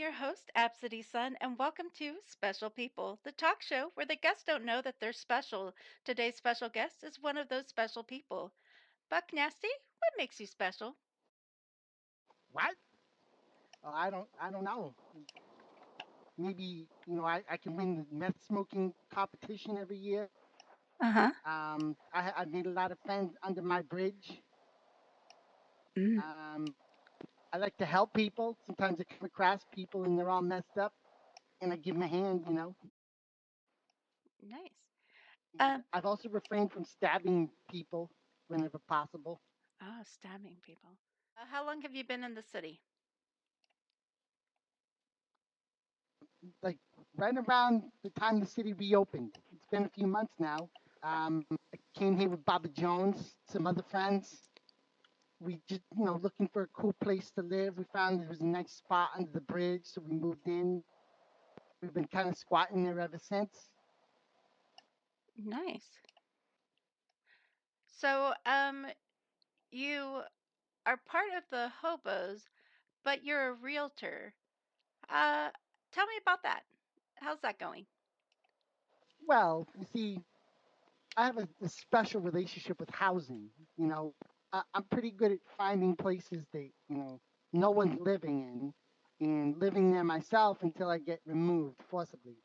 your host, Abcde Sun, and welcome to Special People, the talk show where the guests don't know that they're special. Today's special guest is one of those special people. Buck Nasty, what makes you special? What? I don't know. Maybe I can win the meth smoking competition every year. Uh huh. I've made a lot of friends under my bridge. Mm, I like to help people. Sometimes I come across people and they're all messed up, and I give them a hand. nice. And Um, I've also refrained from stabbing people whenever possible. Stabbing people. How long have you been in the city? Like right around the time the city reopened. It's been a few months now. I came here with Baba Jones, some other friends. We just, looking for a cool place to live. We found there was a nice spot under the bridge, so we moved in. We've been kind of squatting there ever since. Nice. So, you are part of the hobos, but you're a realtor. Uh, Tell me about that. How's that going? Well, you see, I have a special relationship with housing. I'm pretty good at finding places that, no one's living in and living there myself until I get removed forcibly.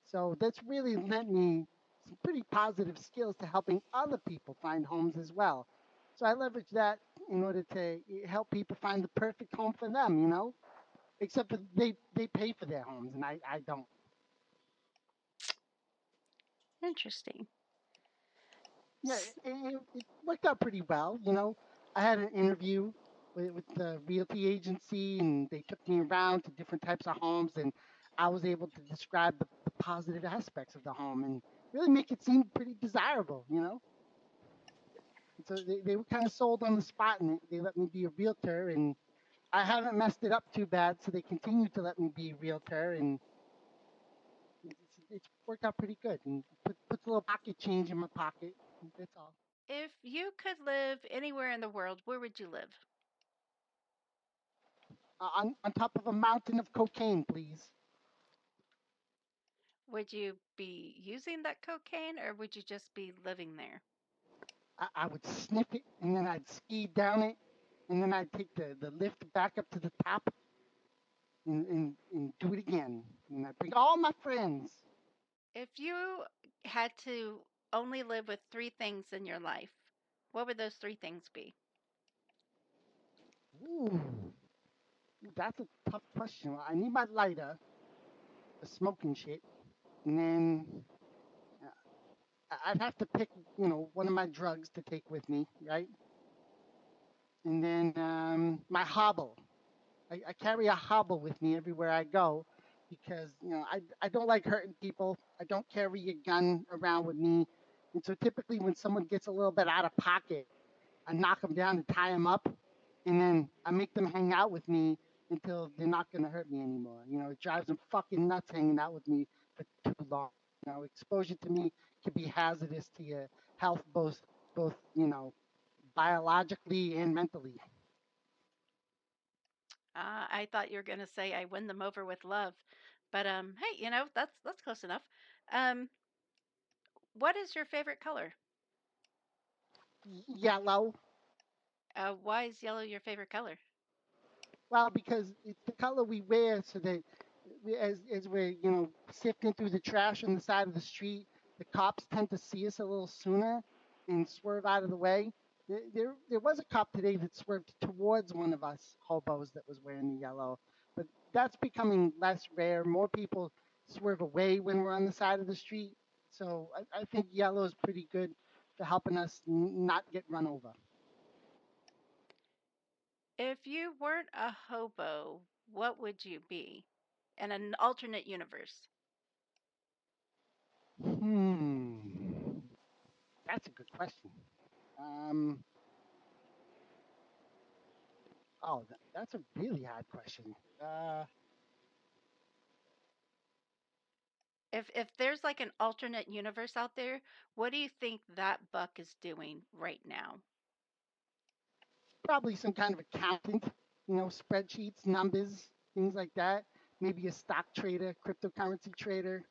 So that's really lent me some pretty positive skills to helping other people find homes as well. So I leverage that in order to help people find the perfect home for them. Except that they pay for their homes and I don't. Interesting. Yeah, it worked out pretty well. I had an interview with the realty agency and they took me around to different types of homes and I was able to describe the positive aspects of the home and really make it seem pretty desirable. So they were kind of sold on the spot and they let me be a realtor and I haven't messed it up too bad, so they continue to let me be a realtor and it's worked out pretty good and puts a little pocket change in my pocket. That's all. If you could live anywhere in the world, where would you live? On top of a mountain of cocaine, please. Would you be using that cocaine or would you just be living there? I would sniff it and then I'd ski down it and then I'd take the lift back up to the top and do it again. And I'd bring all my friends. If you had to only live with three things in your life, what would those three things be? Ooh, that's a tough question. Well, I need my lighter for smoking shit. And then I'd have to pick, one of my drugs to take with me, right? And then my hobble. I carry a hobble with me everywhere I go because, I don't like hurting people. I don't carry a gun around with me. And so typically when someone gets a little bit out of pocket, I knock them down and tie them up. And then I make them hang out with me until they're not going to hurt me anymore. It drives them fucking nuts hanging out with me for too long. Exposure to me can be hazardous to your health, both biologically and mentally. I thought you were going to say I win them over with love, but hey, that's close enough. Um, what is your favorite color? Yellow. Why is yellow your favorite color? Well, because it's the color we wear, so that as we're sifting through the trash on the side of the street, the cops tend to see us a little sooner and swerve out of the way. There was a cop today that swerved towards one of us hobos that was wearing the yellow, but that's becoming less rare. More people swerve away when we're on the side of the street, so I think yellow is pretty good for helping us not get run over. If you weren't a hobo, what would you be in an alternate universe? Hmm, that's a good question. Um, oh, that's a really hard question. If there's like an alternate universe out there, what do you think that Buck is doing right now? Probably some kind of accountant, spreadsheets, numbers, things like that. maybe a stock trader, cryptocurrency trader,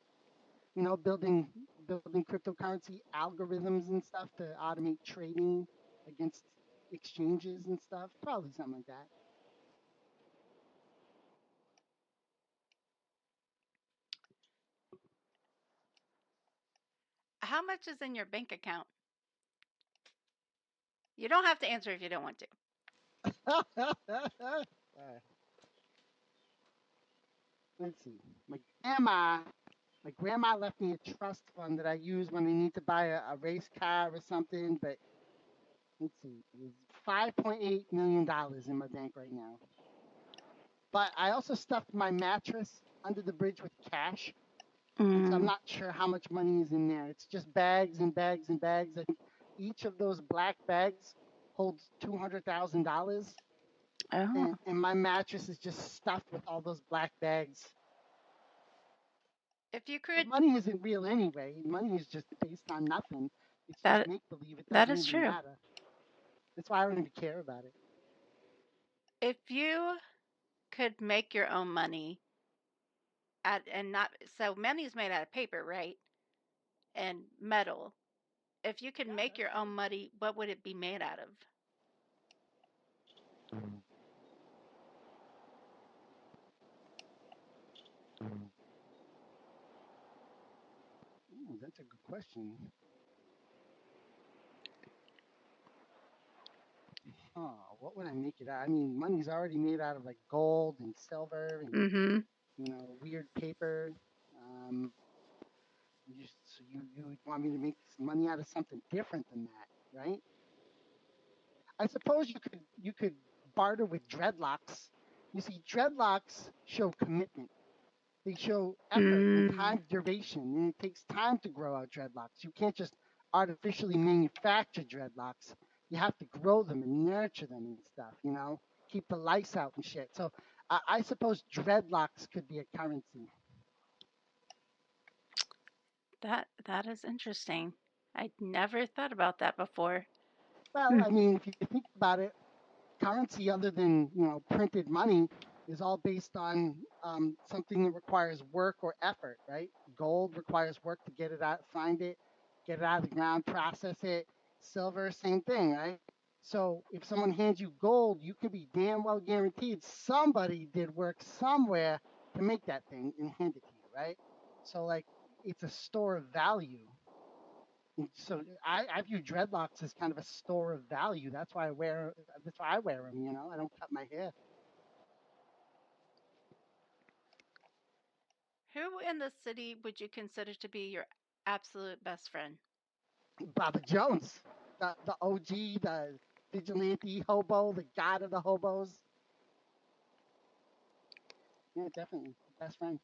building cryptocurrency algorithms and stuff to automate trading against exchanges and stuff. Probably something like that. How much is in your bank account? You don't have to answer if you don't want to. Let's see. My grandma left me a trust fund that I use when I need to buy a race car or something. But let's see, there's $5.8 million in my bank right now. But I also stuffed my mattress under the bridge with cash, and so I'm Mm. not sure how much money is in there. It's just bags and bags and bags. I think each of those black bags holds $200,000, Oh, and my mattress is just stuffed with all those black bags. if you But could, money isn't real anyway. Money is just based on nothing. It's just that make believe. It that doesn't is even true. matter. That's why I don't even care about it. If you could make your own money at and not so money is made out of paper, right? And metal. If you could Yeah, make that's your own true. money, what would it be made out of? Ooh, that's a good question. Huh, what would I make it out? I mean, money's already made out of like gold and silver and Mm-hmm. weird paper. Um, so you would want me to make money out of something different than that, right? I suppose you could barter with dreadlocks. You see, dreadlocks show commitment. They show effort and Mm. time duration, and it takes time to grow out dreadlocks. You can't just artificially manufacture dreadlocks. You have to grow them and nurture them and stuff, keep the lice out and shit. So I suppose dreadlocks could be a currency. That is interesting. I'd never thought about that before. Well, Hmm. I mean, if you think about it, currency other than printed money is all based on something that requires work or effort, right? Gold requires work to get it out, find it, get it out of the ground, process it. Silver, same thing, right? So if someone hands you gold, you can be damn well guaranteed somebody did work somewhere to make that thing and hand it to you, right? So like it's a store of value. And so I view dreadlocks as kind of a store of value. That's why I wear them. I don't cut my hair. Who in the city would you consider to be your absolute best friend? Baba Jones, the OG, the vigilante hobo, the god of the hobos. Yeah, definitely best friend.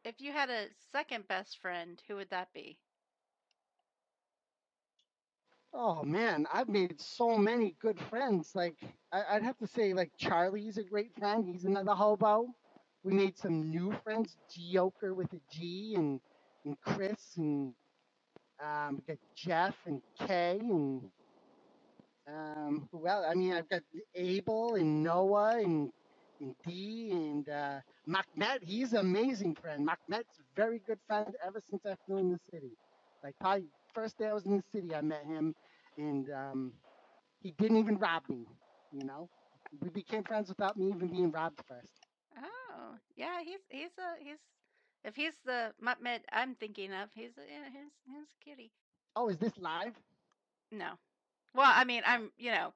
If you had a second best friend, who would that be? Oh man, I've made so many good friends. Like I'd have to say, like Charlie's a great friend. He's another hobo. We made some new friends, Joker with a G, and Chris, and we got Jeff and Kay, and well, I mean, I've got Abel and Noah and Dee and Mahmet. He's an amazing friend. Mahmet's a very good friend ever since I flew in the city. Like probably first day I was in the city, I met him, and he didn't even rob me. You know, we became friends without me even being robbed first. Oh, yeah, he's if he's the Muppet I'm thinking of, yeah, he's a kitty. Oh, is this live? No. Well, I mean, Oh,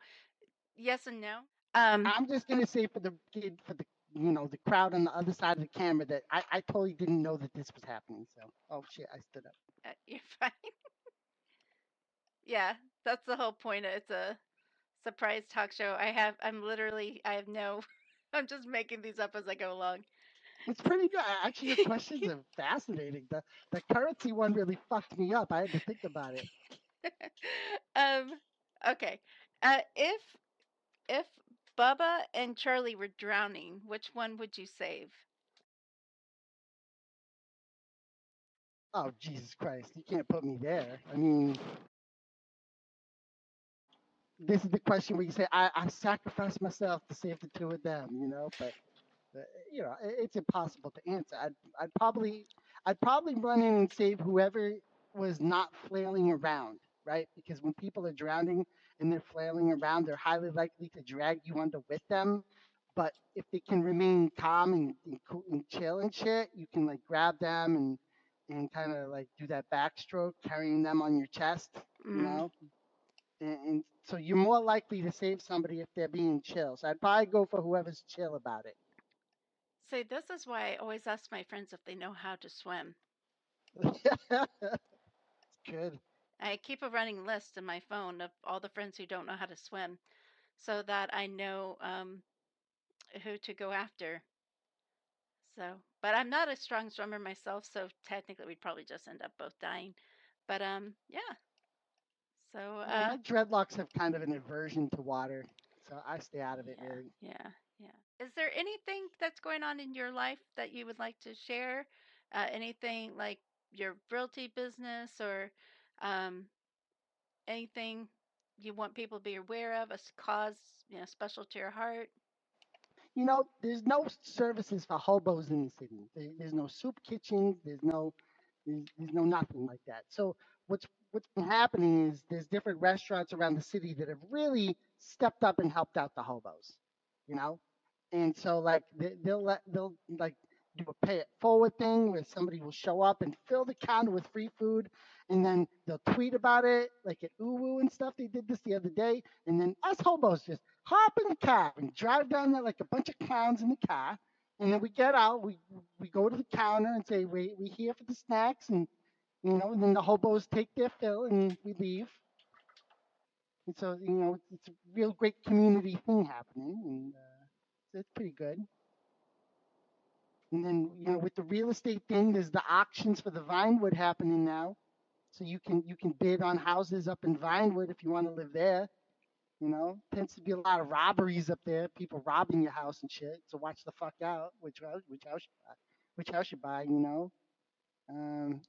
yes and no. Um, I'm just gonna say for the kid, for the crowd on the other side of the camera that I totally didn't know that this was happening. So, oh shit, I stood up. you're fine. Yeah, that's the whole point. It's a surprise talk show. I have no, I'm just making these up as I go along. It's pretty good. Actually, your questions are fascinating. The currency one really fucked me up. I had to think about it. um, okay. If Bubba and Charlie were drowning, which one would you save? Oh Jesus Christ! You can't put me there. I mean, this is the question where you say I sacrificed myself to save the two of them. But Uh, it's impossible to answer. I'd probably run in and save whoever was not flailing around, right? Because when people are drowning and they're flailing around, they're highly likely to drag you under with them. But if they can remain calm and, cool and chill and shit, you can like grab them and kind of like do that backstroke, carrying them on your chest, you Mm. know. And so you're more likely to save somebody if they're being chill. So I'd probably go for whoever's chill about it. See, this is why I always ask my friends if they know how to swim. Good. I keep a running list in my phone of all the friends who don't know how to swim so that I know who to go after. So, but I'm not a strong swimmer myself, so technically we'd probably just end up both dying. But yeah. So Yeah, my dreadlocks have kind of an aversion to water, so I stay out of it yeah, really. yeah, yeah. Is there anything that's going on in your life that you would like to share? Anything like your realty business or um, anything you want people to be aware of, a cause, special to your heart? There's no services for hobos in the city. There's no soup kitchens. There's no nothing like that. So what's been happening is there's different restaurants around the city that have really stepped up and helped out the hobos. You know, and so like they'll like do a pay it forward thing where somebody will show up and fill the counter with free food, and then they'll tweet about it like at Uwu and stuff. They did this the other day, and then us hobos just hop in the car and drive down there like a bunch of clowns in the car. And then we get out, we go to the counter and say, we here for the snacks. And then the hobos take their fill and we leave. And so, it's a real great community thing happening. And so it's pretty good. And then, with the real estate thing, there's the auctions for the Vinewood happening now. So you can bid on houses up in Vinewood if you want to live there. Tends to be a lot of robberies up there, people robbing your house and shit. So watch the fuck out, which house you buy.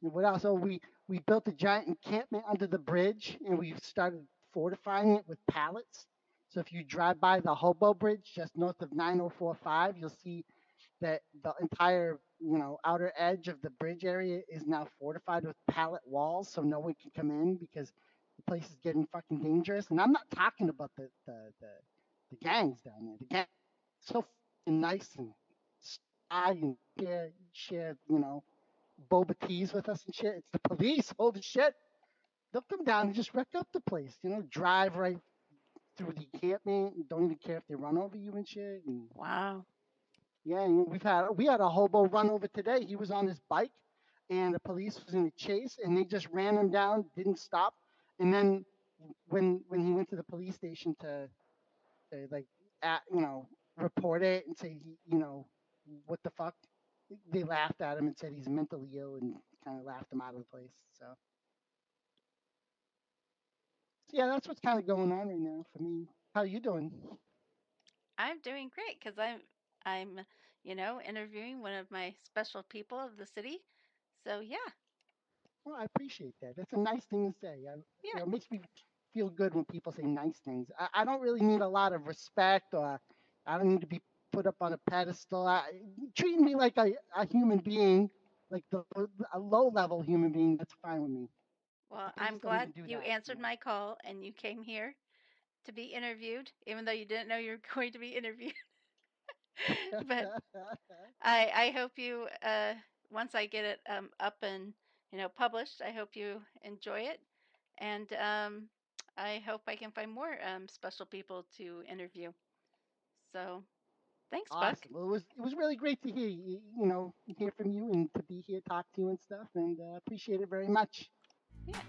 What else? Oh, we built a giant encampment under the bridge, and we've started fortifying it with pallets. So if you drive by the Hobo Bridge just north of 9045, you'll see that the entire outer edge of the bridge area is now fortified with pallet walls, so no one can come in because the place is getting fucking dangerous. And I'm not talking about the gangs down there. The gang so fucking nice and sly and share boba teas with us and shit. It's the police. Holy shit. They'll come down and just wreck up the place. Drive right through the encampment. Don't even care if they run over you and shit. And Wow. yeah, we had a hobo run over today. He was on his bike, and the police was in a chase, and they just ran him down, didn't stop. And then when he went to the police station to like report it and say what the fuck, they laughed at him and said he's mentally ill and kind of laughed him out of the place. So yeah, that's what's kind of going on right now for me. How you doing? I'm doing great because I'm interviewing one of my special people of the city. So yeah, Well, I appreciate that. That's a nice thing to say. yeah. It makes me feel good when people say nice things. I don't really need a lot of respect, or I don't need to be put up on a pedestal. Treating me like a human being, like a low level human being, that's fine with me. Well, But they I'm just don't glad even do you that. answered my call and you came here to be interviewed, even though you didn't know you were going to be interviewed. But I hope you once I get it up and published, I hope you enjoy it, and I hope I can find more special people to interview. So thanks, Buck. Awesome. Well, it was really great to hear from you and to be here, talk to you and stuff, and appreciate it very much. Yeah.